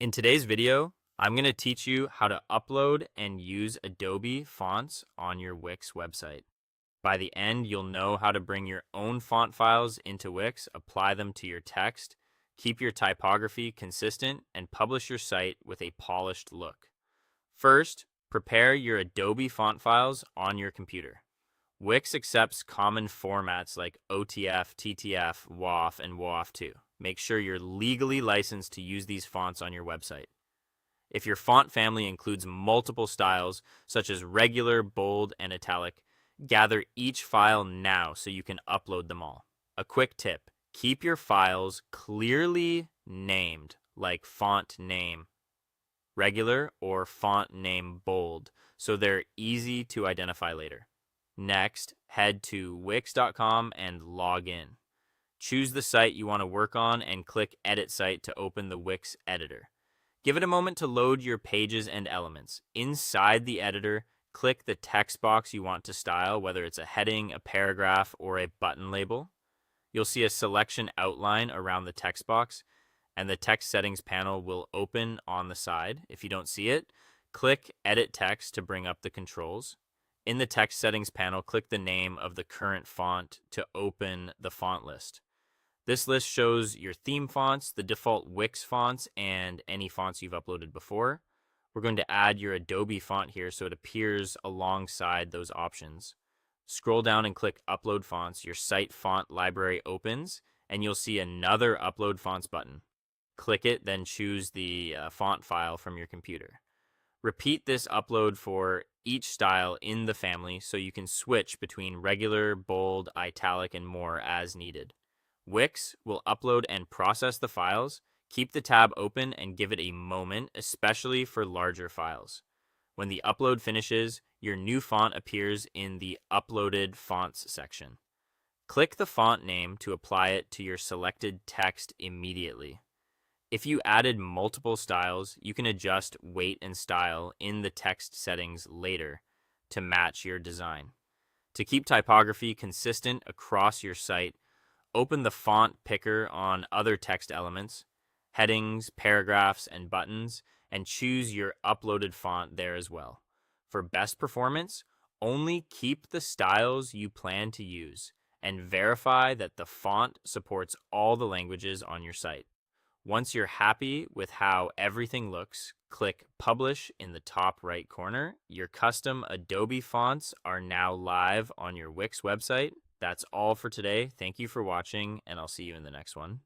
In today's video, I'm going to teach you how to upload and use Adobe fonts on your Wix website. By the end, you'll know how to bring your own font files into Wix, apply them to your text, keep your typography consistent, and publish your site with a polished look. First, prepare your Adobe font files on your computer. Wix accepts common formats like OTF, TTF, WAF, and WAF2. Make sure you're legally licensed to use these fonts on your website. If your font family includes multiple styles, such as regular, bold, and italic, gather each file now so you can upload them all. A quick tip: keep your files clearly named, like font name regular or font name bold, so they're easy to identify later. Next, head to wix.com and log in. Choose the site you want to work on and click Edit Site to open the Wix editor. Give it a moment to load your pages and elements. Inside the editor, click the text box you want to style, whether it's a heading, a paragraph, or a button label. You'll see a selection outline around the text box, and the text settings panel will open on the side. If you don't see it, click Edit Text to bring up the controls. In the text settings panel, click the name of the current font to open the font list. This list shows your theme fonts, the default Wix fonts, and any fonts you've uploaded before. We're going to add your Adobe font here so it appears alongside those options. Scroll down and click Upload Fonts. Your site font library opens, and you'll see another Upload Fonts button. Click it, then choose the font file from your computer. Repeat this upload for each style in the family so you can switch between regular, bold, italic, and more as needed. Wix will upload and process the files. Keep the tab open and give it a moment, especially for larger files. When the upload finishes, your new font appears in the Uploaded Fonts section. Click the font name to apply it to your selected text immediately. If you added multiple styles, you can adjust weight and style in the text settings later to match your design. To keep typography consistent across your site, open the font picker on other text elements, headings, paragraphs, and buttons, and choose your uploaded font there as well. For best performance, only keep the styles you plan to use and verify that the font supports all the languages on your site. Once you're happy with how everything looks, click Publish in the top right corner. Your custom Adobe fonts are now live on your Wix website. That's all for today. Thank you for watching, and I'll see you in the next one.